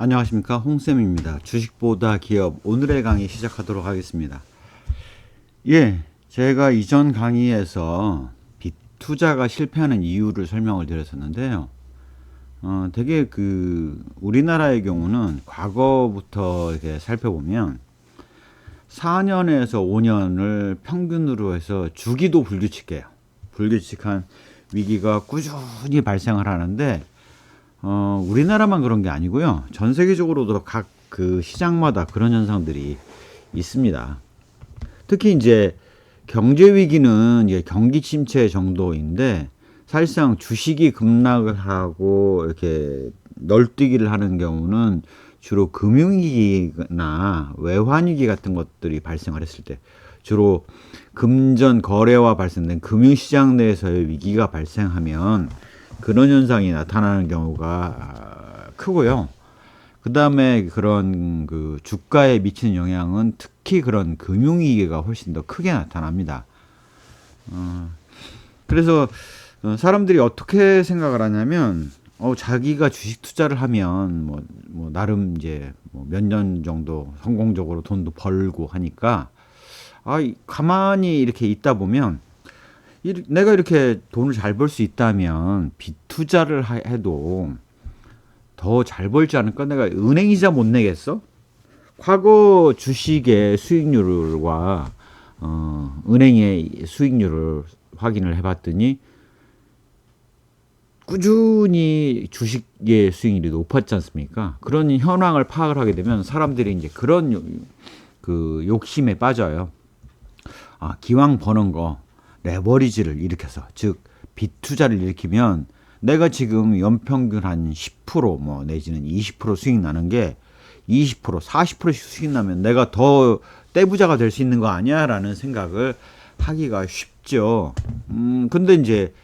안녕하십니까, 홍쌤입니다. 주식보다 기업, 오늘의 강의 시작하도록 하겠습니다. 제가 이전 강의에서 빅투자가 실패하는 이유를 설명을 드렸었는데요. 되게 우리나라의 경우는 과거부터 이렇게 살펴보면 4년에서 5년을 평균으로 해서 주기도 불규칙해요. 불규칙한 위기가 꾸준히 발생을 하는데, 우리나라만 그런 게 아니고요. 전 세계적으로도 각 그 시장마다 그런 현상들이 있습니다. 특히 이제 경제 위기는 이제 경기 침체 정도인데, 사실상 주식이 급락을 하고 이렇게 널뛰기를 하는 경우는 주로 금융위기나 외환위기 같은 것들이 발생을 했을 때, 주로 금전 거래와 발생된 금융시장 내에서의 위기가 발생하면 그런 현상이 나타나는 경우가 크고요. 그 다음에 그런 주가에 미치는 영향은 특히 그런 금융위기가 훨씬 더 크게 나타납니다. 그래서 사람들이 어떻게 생각을 하냐면, 자기가 주식 투자를 하면 나름 이제 몇 년 정도 성공적으로 돈도 벌고 하니까, 가만히 이렇게 있다 보면 내가 이렇게 돈을 잘 벌 수 있다면 빚투자를 해도 더 잘 벌지 않을까? 내가 은행 이자 못 내겠어? 과거 주식의 수익률과 은행의 수익률을 확인을 해봤더니 꾸준히 주식의 수익률이 높았지 않습니까? 그런 현황을 파악을 하게 되면 사람들이 이제 그런 욕심에 빠져요. 기왕 버는 거 레버리지를 일으켜서, 즉 빚투자를 일으키면 내가 지금 연평균 한 10% 내지는 20% 수익 나는 게 20%, 40%씩 수익 나면 내가 더 떼부자가 될 수 있는 거 아니야? 라는 생각을 하기가 쉽죠. 근데 이제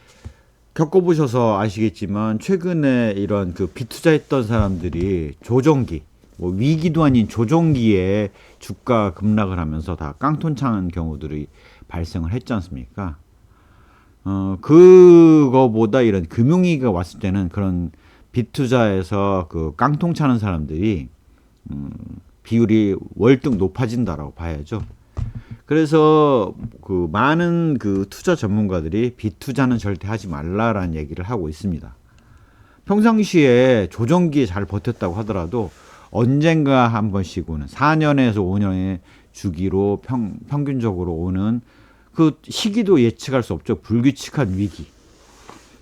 겪어보셔서 아시겠지만, 최근에 이런 빚투자했던 사람들이 조정기, 위기도 아닌 조정기에 주가 급락을 하면서 다 깡통창한 경우들이 발생을 했지 않습니까? 그거보다 이런 금융위기가 왔을 때는 그런 빚투자에서 깡통 차는 사람들이 비율이 월등 높아진다라고 봐야죠. 그래서 많은 투자 전문가들이 빚투자는 절대 하지 말라라는 얘기를 하고 있습니다. 평상시에 조정기에 잘 버텼다고 하더라도 언젠가 한 번씩 오는 4년에서 5년의 주기로 평균적으로 오는 그 시기도 예측할 수 없죠. 불규칙한 위기.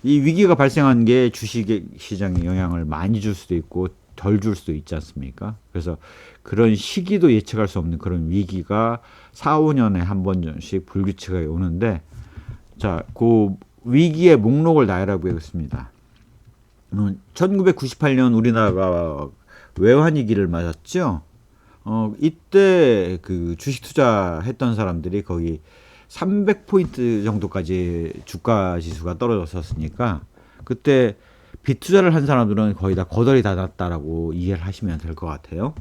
이 위기가 발생한 게 주식 시장에 영향을 많이 줄 수도 있고 덜 줄 수도 있지 않습니까? 그래서 그런 시기도 예측할 수 없는 그런 위기가 4, 5년에 한 번씩 불규칙하게 오는데, 자, 그 위기의 목록을 나열해 보겠습니다. 1998년 우리나라가 외환위기를 맞았죠. 이때 주식 투자했던 사람들이 거의 300포인트 정도까지 주가 지수가 떨어졌었으니까, 그때 빚투자를 한 사람들은 거의 다 거덜이 닫았다라고 이해를 하시면 될 것 같아요.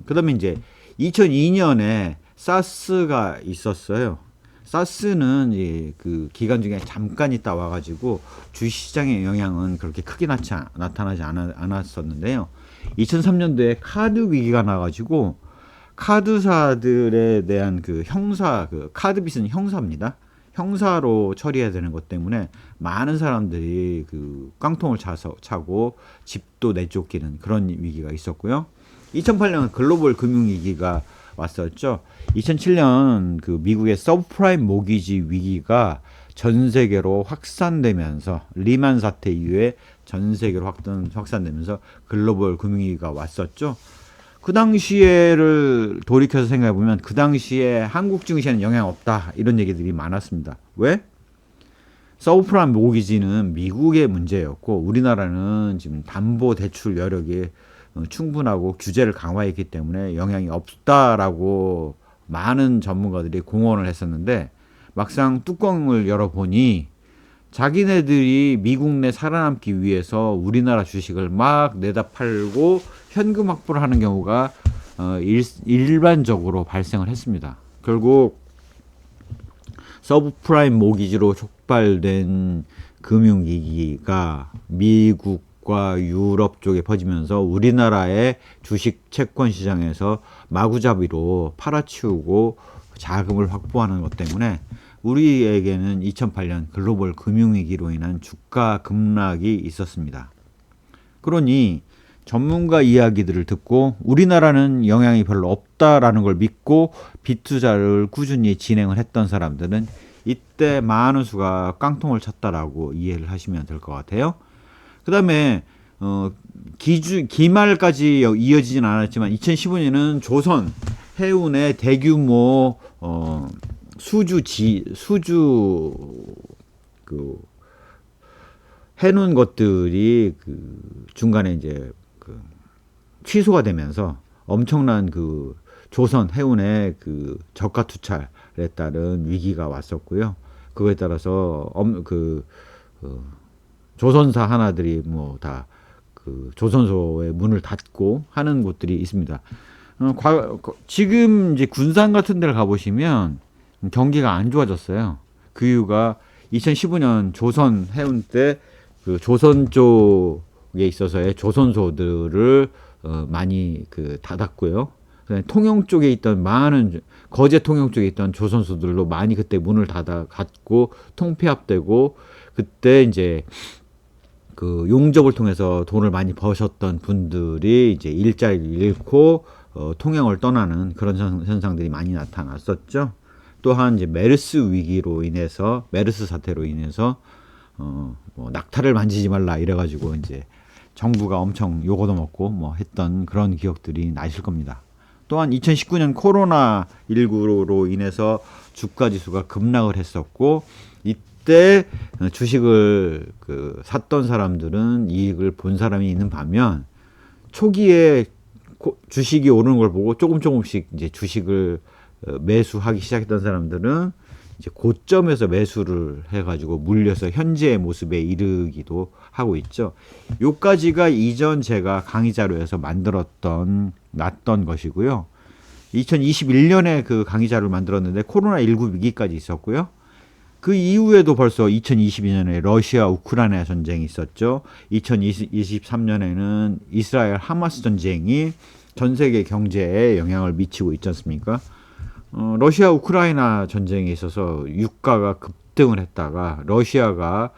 그 다음에 이제 2002년에 사스가 있었어요. 사스는 기간 중에 잠깐 있다 와가지고 주식시장의 영향은 그렇게 크게 나타나지 않았었는데요. 2003년도에 카드 위기가 나가지고 카드사들에 대한 카드 빚은 형사입니다. 형사로 처리해야 되는 것 때문에 많은 사람들이 깡통을 차고 집도 내쫓기는 그런 위기가 있었고요. 2008년 글로벌 금융위기가 왔었죠. 2007년 미국의 서브프라임 모기지 위기가 전 세계로 확산되면서, 리만 사태 이후에 전 세계로 확산되면서 글로벌 금융위기가 왔었죠. 그 당시에를 돌이켜서 생각해보면 그 당시에 한국 증시에는 영향 없다, 이런 얘기들이 많았습니다. 왜? 서브프라임 모기지는 미국의 문제였고 우리나라는 지금 담보 대출 여력이 충분하고 규제를 강화했기 때문에 영향이 없다라고 많은 전문가들이 공언을 했었는데, 막상 뚜껑을 열어보니 자기네들이 미국 내 살아남기 위해서 우리나라 주식을 막 내다 팔고 현금 확보를 하는 경우가 일반적으로 발생을 했습니다. 결국 서브프라임 모기지로 촉발된 금융위기가 미국 미국과 유럽 쪽에 퍼지면서 우리나라의 주식 채권 시장에서 마구잡이로 팔아치우고 자금을 확보하는 것 때문에 우리에게는 2008년 글로벌 금융위기로 인한 주가 급락이 있었습니다. 그러니 전문가 이야기들을 듣고 우리나라는 영향이 별로 없다라는 걸 믿고 빚투자를 꾸준히 진행을 했던 사람들은 이때 많은 수가 깡통을 쳤다라고 이해를 하시면 될 것 같아요. 그 다음에 기말까지 이어지진 않았지만 2015년은 조선 해운의 대규모 수주 그 해놓은 것들이 그 중간에 이제 그 취소가 되면서 엄청난 그 조선 해운의 그 저가 투찰에 따른 위기가 왔었고요. 그거에 따라서 조선사 하나들이 뭐 다 그 조선소의 문을 닫고 하는 곳들이 있습니다. 지금 이제 군산 같은 데를 가보시면 경기가 안 좋아졌어요. 그 이유가 2015년 조선 해운 때 그 조선 쪽에 있어서의 조선소들을 많이 그 닫았고요. 통영 쪽에 있던 많은 거제 통영 쪽에 있던 조선소들도 많이 그때 문을 닫고 통폐합되고 그때 이제 그 용접을 통해서 돈을 많이 버셨던 분들이 이제 일자리를 잃고 통영을 떠나는 그런 현상들이 많이 나타났었죠. 또한 이제 메르스 위기로 인해서 메르스 사태로 인해서 뭐 낙타를 만지지 말라 이래가지고 이제 정부가 엄청 요거도 먹고 뭐 했던 그런 기억들이 나실 겁니다. 또한 2019년 코로나19로 인해서 주가 지수가 급락을 했었고 이때 주식을 샀던 사람들은 이익을 본 사람이 있는 반면 초기에 주식이 오르는 걸 보고 조금씩 이제 주식을 매수하기 시작했던 사람들은 이제 고점에서 매수를 해가지고 물려서 현재의 모습에 이르기도 하고 있죠. 요까지가 이전 제가 강의 자료에서 놨던 것이고요. 2021년에 그 강의 자료를 만들었는데 코로나19 위기까지 있었고요. 그 이후에도 벌써 2022년에 러시아 우크라이나 전쟁이 있었죠. 2023년에는 이스라엘 하마스 전쟁이 전 세계 경제에 영향을 미치고 있지 않습니까? 러시아 우크라이나 전쟁에 있어서 유가가 급등을 했다가 러시아가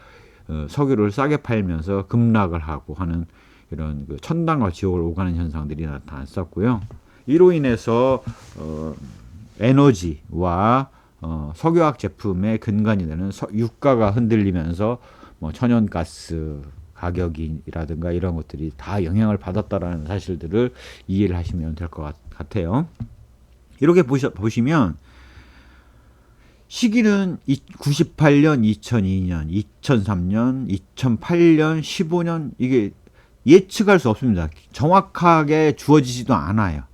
석유를 싸게 팔면서 급락을 하고 하는 이런 그 천당과 지옥을 오가는 현상들이 나타났었고요. 이로 인해서 에너지와 석유화학 제품의 근간이 되는 유가가 흔들리면서 뭐 천연가스 가격이라든가 이런 것들이 다 영향을 받았다라는 사실들을 이해를 하시면 될 것 같아요. 이렇게 보시면 시기는 98년, 2002년, 2003년, 2008년, 15년 이게 예측할 수 없습니다. 정확하게 주어지지도 않아요.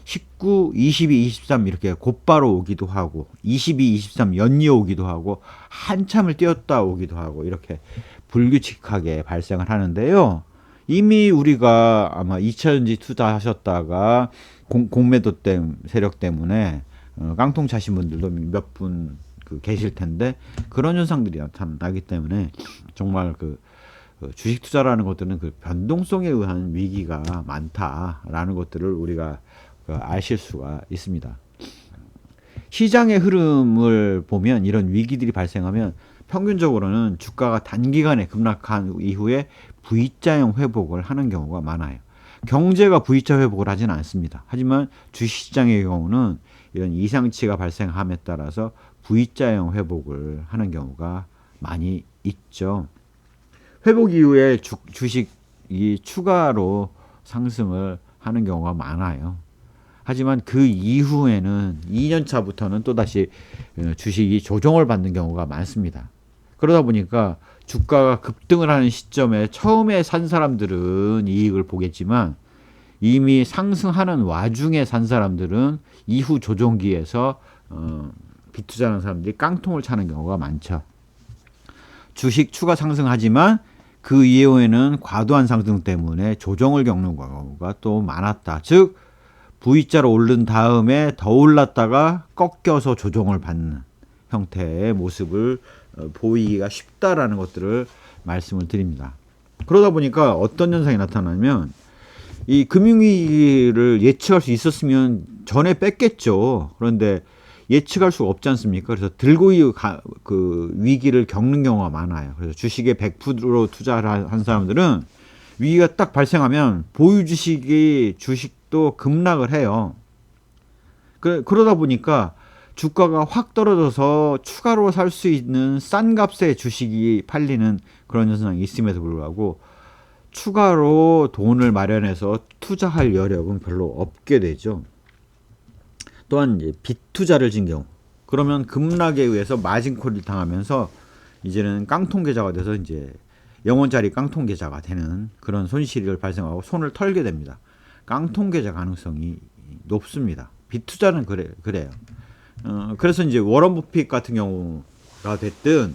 19, 22, 23 이렇게 곧바로 오기도 하고 22, 23 연이어 오기도 하고 한참을 뛰었다 오기도 하고 이렇게 불규칙하게 발생을 하는데요. 이미 우리가 아마 2차전지 투자하셨다가 공매도 세력 때문에 깡통 차신 분들도 몇 분 계실 텐데 그런 현상들이 나타나기 때문에 정말 주식 투자라는 것들은 그 변동성에 의한 위기가 많다라는 것들을 우리가 아실 수가 있습니다. 시장의 흐름을 보면 이런 위기들이 발생하면 평균적으로는 주가가 단기간에 급락한 이후에 V자형 회복을 하는 경우가 많아요. 경제가 V자 회복을 하지는 않습니다. 하지만 주식시장의 경우는 이런 이상치가 발생함에 따라서 V자형 회복을 하는 경우가 많이 있죠. 회복 이후에 주식이 추가로 상승을 하는 경우가 많아요. 하지만 그 이후에는 2년 차부터는 또다시 주식이 조정을 받는 경우가 많습니다. 그러다 보니까 주가가 급등을 하는 시점에 처음에 산 사람들은 이익을 보겠지만 이미 상승하는 와중에 산 사람들은 이후 조정기에서 빚투자하는 사람들이 깡통을 차는 경우가 많죠. 주식 추가 상승하지만 그 이후에는 과도한 상승 때문에 조정을 겪는 경우가 또 많았다. 즉 V자로 오른 다음에 더 올랐다가 꺾여서 조정을 받는 형태의 모습을 보이기가 쉽다라는 것들을 말씀을 드립니다. 그러다 보니까 어떤 현상이 나타나면 이 금융위기를 예측할 수 있었으면 전에 뺐겠죠. 그런데 예측할 수가 없지 않습니까? 그래서 들고 그 위기를 겪는 경우가 많아요. 그래서 주식에 100% 투자를 한 사람들은 위기가 딱 발생하면 보유 주식도 급락을 해요. 그러다 보니까 주가가 확 떨어져서 추가로 살 수 있는 싼 값의 주식이 팔리는 그런 현상이 있음에도 불구하고 추가로 돈을 마련해서 투자할 여력은 별로 없게 되죠. 또한 이제 빚 투자를 진 경우, 그러면 급락에 의해서 마진콜을 당하면서 이제는 깡통 계좌가 돼서 이제 0원짜리 깡통 계좌가 되는 그런 손실을 발생하고 손을 털게 됩니다. 깡통 계좌 가능성이 높습니다. 빚 투자는 그래요. 그래서 이제 워런 버핏 같은 경우가 됐든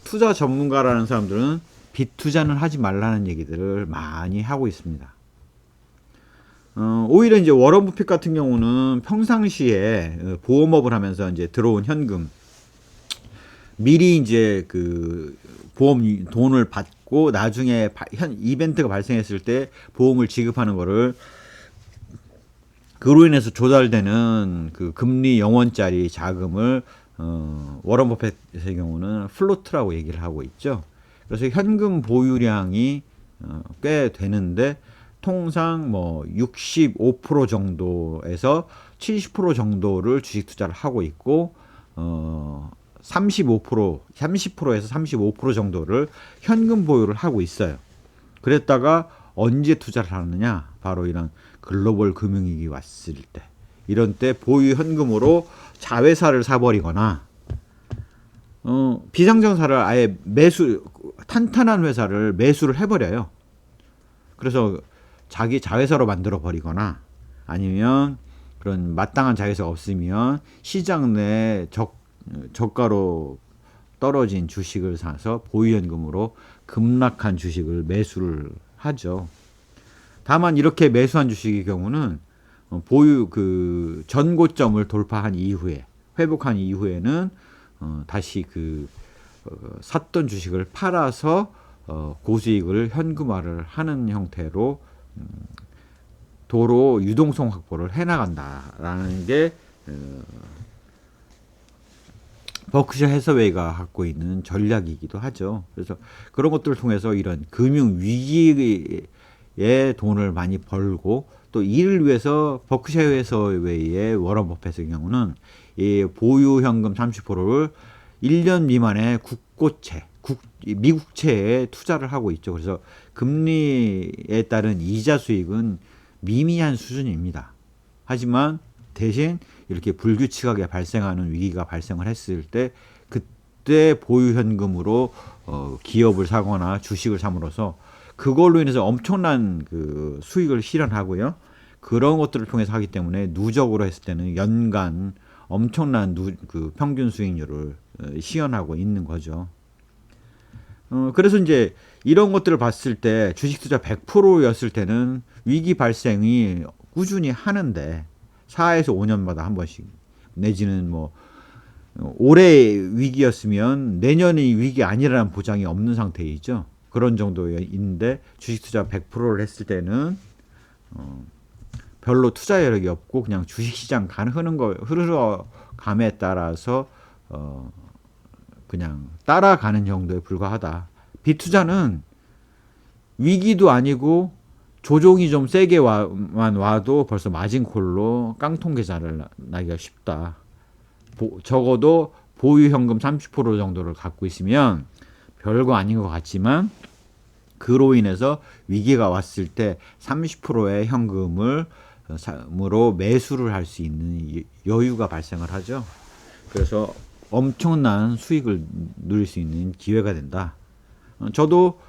투자 전문가라는 사람들은 빚 투자는 하지 말라는 얘기들을 많이 하고 있습니다. 오히려 이제 워런 버핏 같은 경우는 평상시에 보험업을 하면서 이제 들어온 현금 미리 이제 그 보험 돈을 받고 나중에 이벤트가 발생했을 때 보험을 지급하는 거를 그로 인해서 조달되는 그 금리 0원짜리 자금을 워런 버핏의 경우는 플로트라고 얘기를 하고 있죠. 그래서 현금 보유량이 꽤 되는데 통상 뭐 65% 정도에서 70% 정도를 주식 투자를 하고 있고 30%에서 35% 정도를 현금 보유를 하고 있어요. 그랬다가 언제 투자를 하느냐? 바로 이런 글로벌 금융위기 왔을 때, 이런 때 보유 현금으로 자회사를 사버리거나 비상장사를 아예 탄탄한 회사를 매수를 해버려요. 그래서 자기 자회사로 만들어 버리거나 아니면 그런 마땅한 자회사가 없으면 시장 내 저가로 떨어진 주식을 사서 보유현금으로 급락한 주식을 매수를 하죠. 다만 이렇게 매수한 주식의 경우는 보유 그 전고점을 돌파한 이후에 회복한 이후에는 다시 샀던 주식을 팔아서 고수익을 현금화를 하는 형태로 도로 유동성 확보를 해나간다라는 게 버크셔 해서웨이가 갖고 있는 전략이기도 하죠. 그래서 그런 것들을 통해서 이런 금융 위기에 돈을 많이 벌고 또 이를 위해서 버크셔 해서웨이의 워런 버핏의 경우는 이 보유 현금 30%를 1년 미만의 미국채에 투자를 하고 있죠. 그래서 금리에 따른 이자 수익은 미미한 수준입니다. 하지만 대신 이렇게 불규칙하게 발생하는 위기가 발생을 했을 때 그때 보유 현금으로 기업을 사거나 주식을 삼으로써 그걸로 인해서 엄청난 그 수익을 실현하고요. 그런 것들을 통해서 하기 때문에 누적으로 했을 때는 연간 엄청난 그 평균 수익률을 시현하고 있는 거죠. 그래서 이제 이런 것들을 봤을 때 주식 투자 100%였을 때는 위기 발생이 꾸준히 하는데 4에서 5년마다 한 번씩 내지는 뭐 올해 위기였으면 내년이 위기 아니라는 보장이 없는 상태이죠. 그런 정도인데 주식 투자 100%를 했을 때는 별로 투자 여력이 없고 그냥 주식시장 흐르감에 따라서 그냥 따라가는 정도에 불과하다. 빚투자는 위기도 아니고 조종이 좀 세게만 와도 벌써 마진콜로 깡통 계좌를 나기가 쉽다. 적어도 보유 현금 30% 정도를 갖고 있으면 별거 아닌 것 같지만 그로 인해서 위기가 왔을 때 30%의 현금으로 매수를 할 수 있는 여유가 발생을 하죠. 그래서 엄청난 수익을 누릴 수 있는 기회가 된다. 저도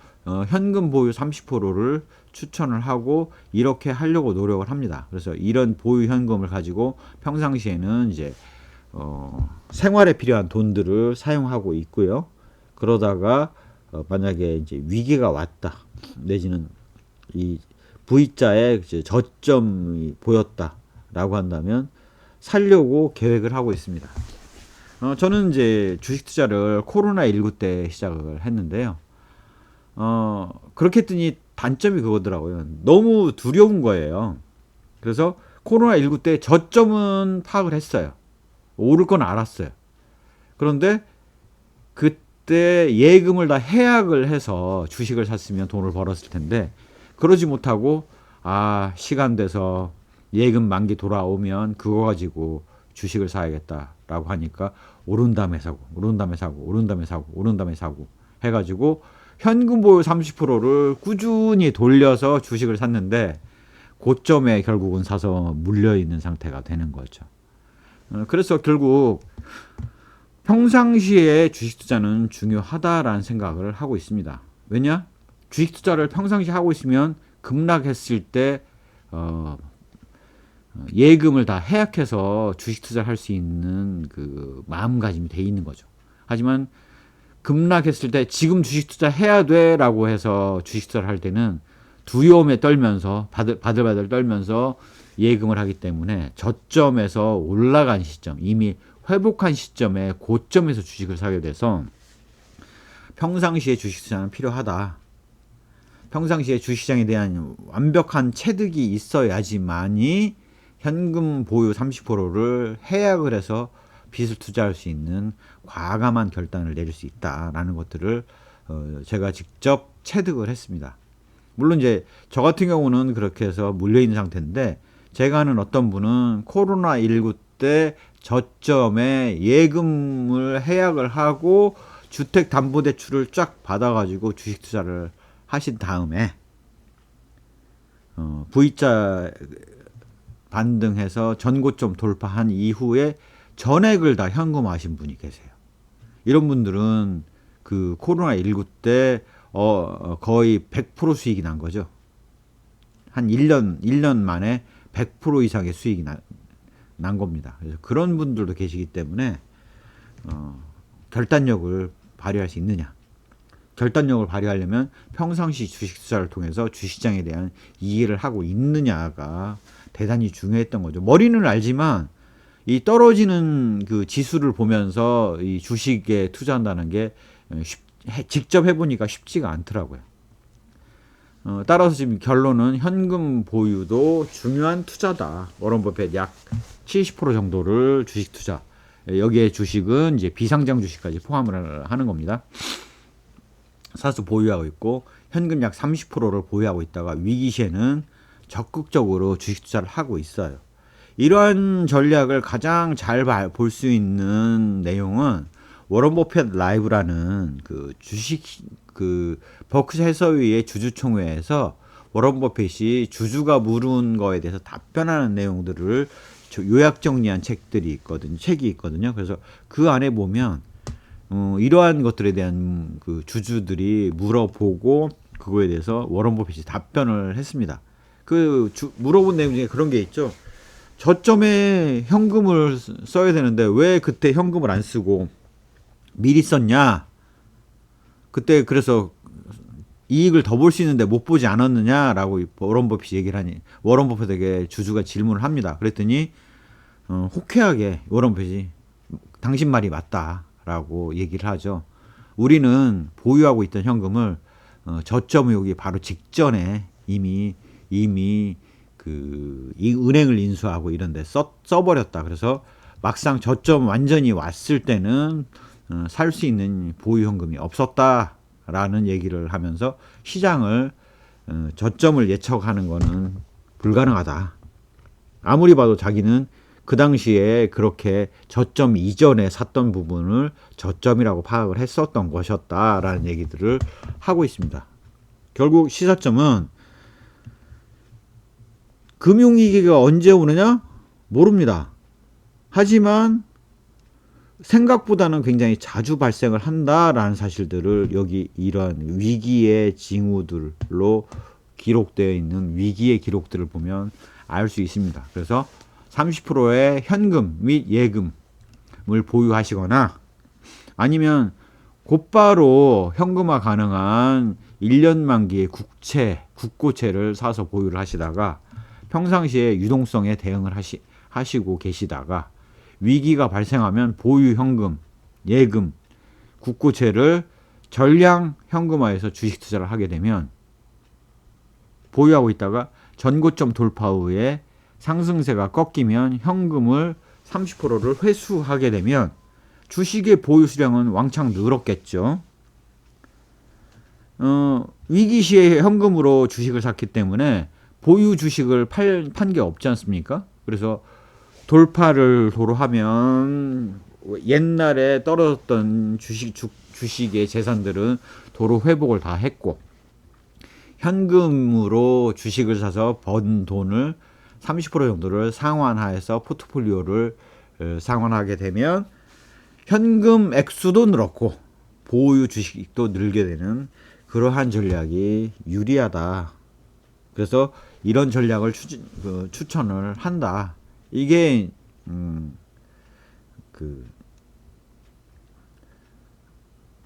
현금 보유 30%를 추천을 하고 이렇게 하려고 노력을 합니다. 그래서 이런 보유 현금을 가지고 평상시에는 이제 생활에 필요한 돈들을 사용하고 있고요. 그러다가 만약에 이제 위기가 왔다, 내지는 이 V자에 이제 저점이 보였다라고 한다면 살려고 계획을 하고 있습니다. 저는 이제 주식 투자를 코로나19 때 시작을 했는데요. 그렇게 했더니 단점이 그거더라고요. 너무 두려운 거예요. 그래서 코로나19 때 저점은 파악을 했어요. 오를 건 알았어요. 그런데 그때 예금을 다 해약을 해서 주식을 샀으면 돈을 벌었을 텐데 그러지 못하고 시간 돼서 예금 만기 돌아오면 그거 가지고 주식을 사야겠다라고 하니까 오른 다음에 사고 오른 다음에 사고 오른 다음에 사고 오른 다음에 사고 해가지고 현금 보유 30%를 꾸준히 돌려서 주식을 샀는데 고점에 결국은 사서 물려있는 상태가 되는 거죠. 그래서 결국 평상시에 주식 투자는 중요하다라는 생각을 하고 있습니다. 왜냐? 주식 투자를 평상시에 하고 있으면 급락했을 때 예금을 다 해약해서 주식 투자를 할 수 있는 그 마음가짐이 돼 있는 거죠. 하지만 급락했을 때 지금 주식 투자 해야 돼라고 해서 주식 투자를 할 때는 두려움에 떨면서 바들바들 떨면서 예금을 하기 때문에 저점에서 올라간 시점, 이미 회복한 시점에 고점에서 주식을 사게 돼서 평상시에 주식 투자는 필요하다. 평상시에 주식시장에 대한 완벽한 체득이 있어야지만이 현금 보유 30%를 해약을 해서 빚을 투자할 수 있는 과감한 결단을 내릴 수 있다라는 것들을 제가 직접 체득을 했습니다. 물론 이제 저 같은 경우는 그렇게 해서 물려있는 상태인데 제가 아는 어떤 분은 코로나19 때 저점에 예금을 해약을 하고 주택담보대출을 쫙 받아가지고 주식 투자를 하신 다음에 V자 반등해서 전고점 돌파한 이후에 전액을 다 현금화하신 분이 계세요. 이런 분들은 그 코로나19 때 거의 100% 수익이 난 거죠. 한 1년 만에 100% 이상의 수익이 난 겁니다. 그래서 그런 분들도 계시기 때문에 결단력을 발휘할 수 있느냐. 결단력을 발휘하려면 평상시 주식 투자를 통해서 주식시장에 대한 이해를 하고 있느냐가 대단히 중요했던 거죠. 머리는 알지만 이 떨어지는 그 지수를 보면서 이 주식에 투자한다는 게 직접 해보니까 쉽지가 않더라고요. 따라서 지금 결론은 현금 보유도 중요한 투자다. 워런 버핏 약 70% 정도를 주식 투자. 여기에 주식은 이제 비상장 주식까지 포함을 하는 겁니다. 사서 보유하고 있고 현금 약 30%를 보유하고 있다가 위기 시에는 적극적으로 주식 투자를 하고 있어요. 이러한 전략을 가장 잘 볼 수 있는 내용은 워런 버핏 라이브라는 그 주식 그 버크셔 해서웨이의 주주총회에서 워런 버핏이 주주가 물은 거에 대해서 답변하는 내용들을 요약 정리한 책이 있거든요. 그래서 그 안에 보면 이러한 것들에 대한 그 주주들이 물어보고 그거에 대해서 워런 버핏이 답변을 했습니다. 물어본 내용 중에 그런 게 있죠. 저점에 현금을 써야 되는데 왜 그때 현금을 안 쓰고 미리 썼냐? 그때 그래서 이익을 더 볼 수 있는데 못 보지 않았느냐라고 워런 버핏이 얘기를 하니 워런 버핏에게 주주가 질문을 합니다. 그랬더니 호쾌하게 워런 버핏이 당신 말이 맞다라고 얘기를 하죠. 우리는 보유하고 있던 현금을 저점 오기 바로 직전에 이미 이 은행을 인수하고 이런 데 써버렸다. 그래서 막상 저점 완전히 왔을 때는 살 수 있는 보유 현금이 없었다라는 얘기를 하면서 시장을 저점을 예측하는 거는 불가능하다. 아무리 봐도 자기는 그 당시에 그렇게 저점 이전에 샀던 부분을 저점이라고 파악을 했었던 것이었다라는 얘기들을 하고 있습니다. 결국 시사점은 금융위기가 언제 오느냐? 모릅니다. 하지만 생각보다는 굉장히 자주 발생을 한다라는 사실들을 여기 이러한 위기의 징후들로 기록되어 있는 위기의 기록들을 보면 알 수 있습니다. 그래서 30%의 현금 및 예금을 보유하시거나 아니면 곧바로 현금화 가능한 1년 만기의 국고채를 사서 보유를 하시다가 평상시에 유동성에 대응을 하시고 계시다가 위기가 발생하면 보유 현금, 예금, 국고채를 전량 현금화해서 주식 투자를 하게 되면 보유하고 있다가 전고점 돌파 후에 상승세가 꺾이면 현금을 30%를 회수하게 되면 주식의 보유 수량은 왕창 늘었겠죠. 위기 시에 현금으로 주식을 샀기 때문에 보유 주식을 판 게 없지 않습니까? 그래서 돌파를 도로 하면 옛날에 떨어졌던 주식의 재산들은 도로 회복을 다 했고, 현금으로 주식을 사서 번 돈을 30% 정도를 상환하여서 포트폴리오를 상환하게 되면 현금 액수도 늘었고 보유 주식도 늘게 되는 그러한 전략이 유리하다. 그래서 이런 전략을 추천을 한다. 이게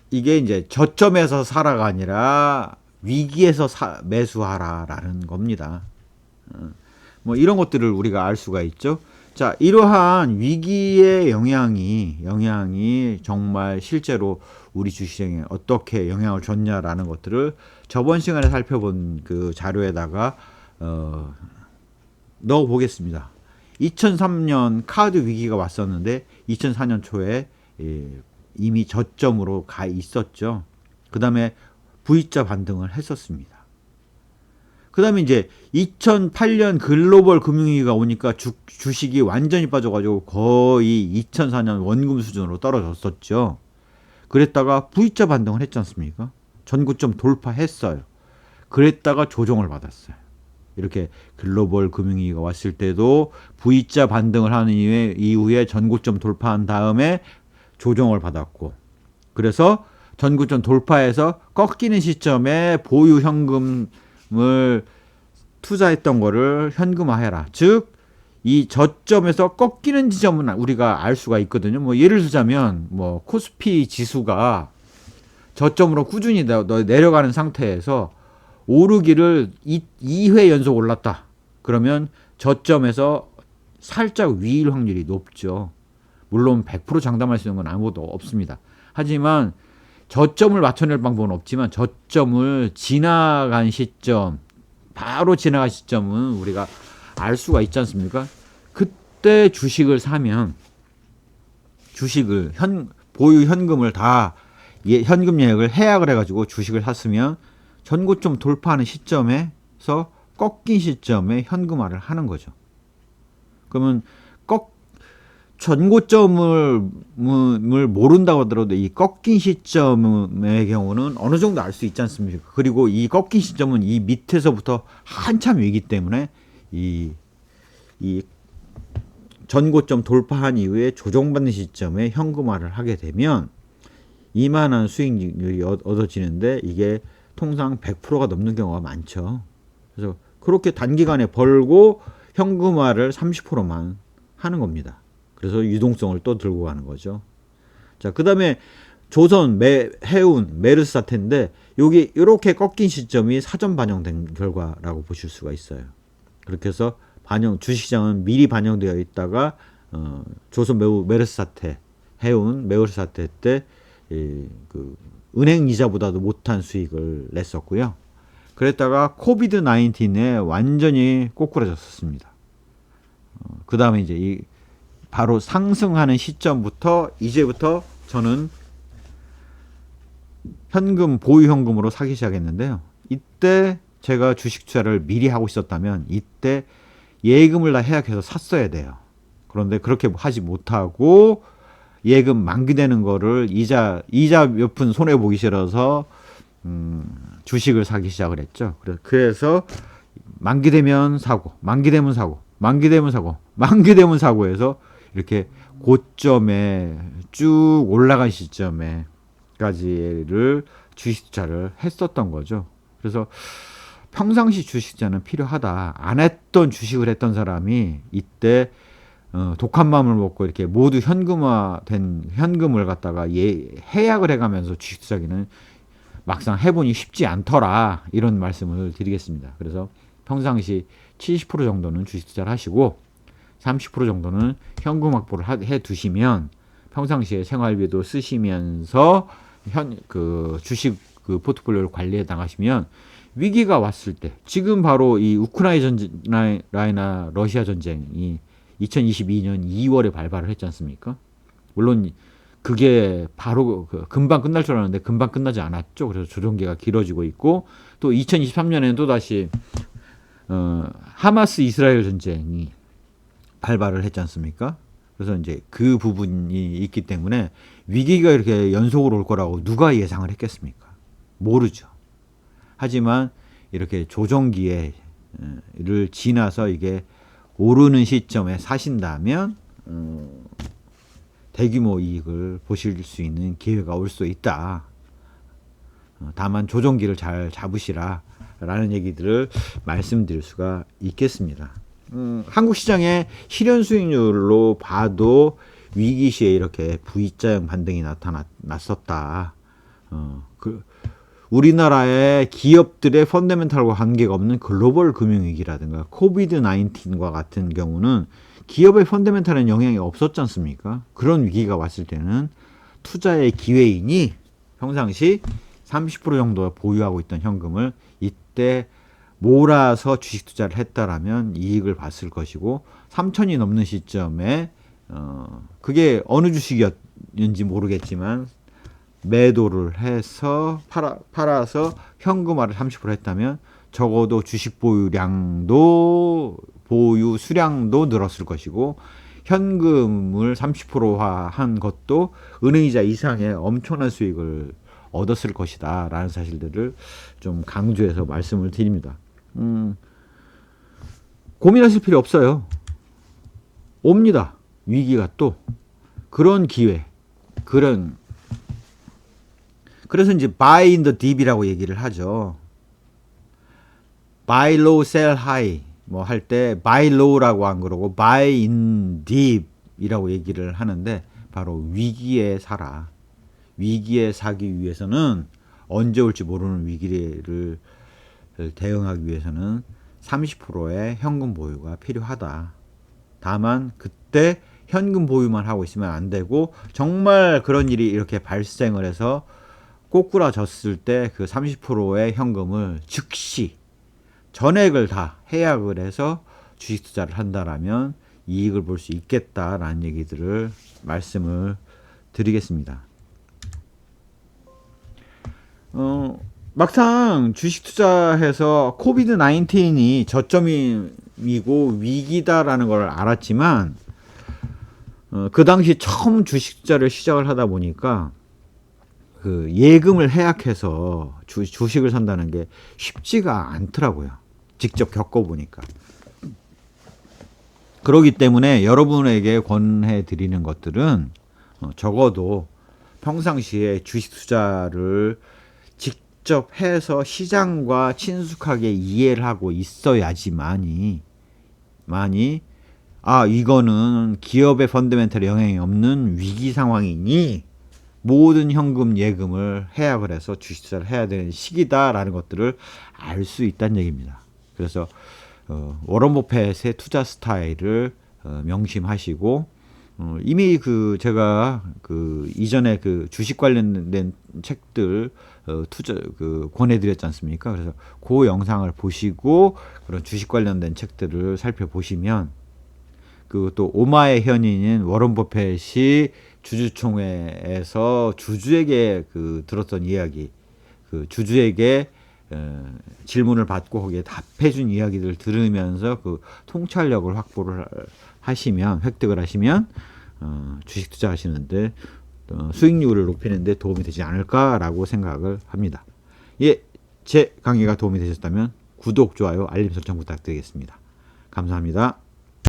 이게 이제 저점에서 사라가 아니라 위기에서 매수하라라는 겁니다. 뭐 이런 것들을 우리가 알 수가 있죠. 자, 이러한 위기의 영향이 정말 실제로 우리 주식시장에 어떻게 영향을 줬냐라는 것들을 저번 시간에 살펴본 그 자료에다가 넣어 보겠습니다. 2003년 카드 위기가 왔었는데 2004년 초에 이미 저점으로 가 있었죠. 그 다음에 V자 반등을 했었습니다. 그 다음에 이제 2008년 글로벌 금융위기가 오니까 주식이 완전히 빠져가지고 거의 2004년 원금 수준으로 떨어졌었죠. 그랬다가 V자 반등을 했지 않습니까? 전고점 돌파했어요. 그랬다가 조정을 받았어요. 이렇게 글로벌 금융위기가 왔을 때도 V자 반등을 하는 이후에 전고점 돌파한 다음에 조정을 받았고, 그래서 전고점 돌파해서 꺾이는 시점에 보유 현금을 투자했던 거를 현금화해라. 즉, 이 저점에서 꺾이는 지점은 우리가 알 수가 있거든요. 뭐 예를 들자면 뭐 코스피 지수가 저점으로 꾸준히 내려가는 상태에서 오르기를 2회 연속 올랐다. 그러면 저점에서 살짝 위일 확률이 높죠. 물론 100% 장담할 수 있는 건 아무것도 없습니다. 하지만 저점을 맞춰낼 방법은 없지만 저점을 지나간 시점, 바로 지나간 시점은 우리가 알 수가 있지 않습니까? 그때 주식을 사면 보유 현금을 다 현금 예약을 해약을 해가지고 주식을 샀으면 전고점 돌파하는 시점에서 꺾인 시점에 현금화를 하는 거죠. 그러면 전고점을 모른다고 하더라도 이 꺾인 시점의 경우는 어느 정도 알 수 있지 않습니까? 그리고 이 꺾인 시점은 이 밑에서부터 한참 위기 때문에 이 전고점 돌파한 이후에 조정받는 시점에 현금화를 하게 되면 이만한 수익률이 얻어지는데 이게 통상 100%가 넘는 경우가 많죠. 그래서 그렇게 단기간에 벌고 현금화를 30%만 하는 겁니다. 그래서 유동성을 또 들고 가는 거죠. 자, 그 다음에 조선, 해운, 메르스 사태인데 여기 이렇게 꺾인 시점이 사전 반영된 결과라고 보실 수가 있어요. 그렇게 해서 주식시장은 미리 반영되어 있다가 조선 메르스 사태, 해운 메르스 사태 때 은행 이자보다도 못한 수익을 냈었고요. 그랬다가 코비드 19에 완전히 꼬꾸라졌었습니다. 그 다음에 이제 바로 상승하는 시점부터 이제부터 저는 보유 현금으로 사기 시작했는데요. 이때 제가 주식 투자를 미리 하고 있었다면 이때 예금을 다 해약해서 샀어야 돼요. 그런데 그렇게 하지 못하고 예금 만기되는 거를 이자 몇 푼 손해 보기 싫어서 주식을 사기 시작을 했죠. 그래서 만기되면 사고, 만기되면 사고, 만기되면 사고, 만기되면 사고해서 이렇게 고점에 쭉 올라간 시점에까지를 주식 투자를 했었던 거죠. 그래서 평상시 주식 투자는 필요하다. 안 했던 주식을 했던 사람이 이때 독한 마음을 먹고 이렇게 모두 현금화된 현금을 갖다가 해약을 해가면서 주식 투자기는 막상 해보니 쉽지 않더라. 이런 말씀을 드리겠습니다. 그래서 평상시 70% 정도는 주식 투자를 하시고 30% 정도는 현금 확보를 해 두시면 평상시에 생활비도 쓰시면서 그 주식 그 포트폴리오를 관리해 나가시면 위기가 왔을 때, 지금 바로 이 우크라이나 러시아 전쟁이 2022년 2월에 발발을 했지 않습니까? 물론 그게 바로 금방 끝날 줄 알았는데 금방 끝나지 않았죠. 그래서 조정기가 길어지고 있고, 또 2023년에는 또 다시 하마스 이스라엘 전쟁이 발발을 했지 않습니까? 그래서 이제 그 부분이 있기 때문에 위기가 이렇게 연속으로 올 거라고 누가 예상을 했겠습니까? 모르죠. 하지만 이렇게 조정기를 지나서 이게 오르는 시점에 사신다면 대규모 이익을 보실 수 있는 기회가 올 수 있다. 다만 조정기를 잘 잡으시라 라는 얘기들을 말씀드릴 수가 있겠습니다. 한국 시장의 실현 수익률로 봐도 위기 시에 이렇게 V자형 반등이 나타났었다. 우리나라의 기업들의 펀더멘탈과 관계가 없는 글로벌 금융위기라든가 코비드 19과 같은 경우는 기업의 펀더멘탈은 영향이 없었지 않습니까? 그런 위기가 왔을 때는 투자의 기회인이 평상시 30% 정도 보유하고 있던 현금을 이때 몰아서 주식 투자를 했다라면 이익을 봤을 것이고, 3천이 넘는 시점에 그게 어느 주식이었는지 모르겠지만 매도를 해서 팔아서 현금화를 30% 했다면 적어도 주식 보유 수량도 늘었을 것이고, 현금을 30%한 것도 은행이자 이상의 엄청난 수익을 얻었을 것이다 라는 사실들을 좀 강조해서 말씀을 드립니다. 고민하실 필요 없어요. 옵니다. 위기가 또 그런 기회, 그래서 이제 buy in the dip이라고 얘기를 하죠. buy low, sell high 뭐 할 때 buy low라고 안 그러고 buy in deep이라고 얘기를 하는데, 바로 위기에 사라. 위기에 사기 위해서는, 언제 올지 모르는 위기를 대응하기 위해서는 30%의 현금 보유가 필요하다. 다만 그때 현금 보유만 하고 있으면 안 되고, 정말 그런 일이 이렇게 발생을 해서 꼬꾸라졌을 때 그 30%의 현금을 즉시 전액을 다 해약을 해서 주식 투자를 한다라면 이익을 볼 수 있겠다라는 얘기들을 말씀을 드리겠습니다. 막상 주식 투자해서 코비드 19이 저점이고 위기다라는 걸 알았지만, 그 당시 처음 주식 투자를 시작을 하다 보니까 그 예금을 해약해서 주식을 산다는 게 쉽지가 않더라고요. 직접 겪어보니까. 그렇기 때문에 여러분에게 권해 드리는 것들은 적어도 평상시에 주식 투자를 직접 해서 시장과 친숙하게 이해를 하고 있어야지만이 이거는 기업의 펀더멘털에 영향이 없는 위기 상황이니 모든 현금 예금을 해약을 해서 주식 투자를 해야 되는 시기다라는 것들을 알 수 있다는 얘기입니다. 그래서 워런 버핏의 투자 스타일을 명심하시고, 이미 제가 이전에 주식 관련된 책들 권해드렸지 않습니까? 그래서 그 영상을 보시고 그런 주식 관련된 책들을 살펴보시면, 또 오마의 현인인 워런 버핏이 주주총회에서 주주에게 들었던 이야기, 주주에게 질문을 받고 거기에 답해준 이야기를 들으면서 통찰력을 확보를 하시면, 획득을 하시면 주식 투자하시는데 수익률을 높이는 데 도움이 되지 않을까라고 생각을 합니다. 제 강의가 도움이 되셨다면 구독, 좋아요, 알림 설정 부탁드리겠습니다. 감사합니다.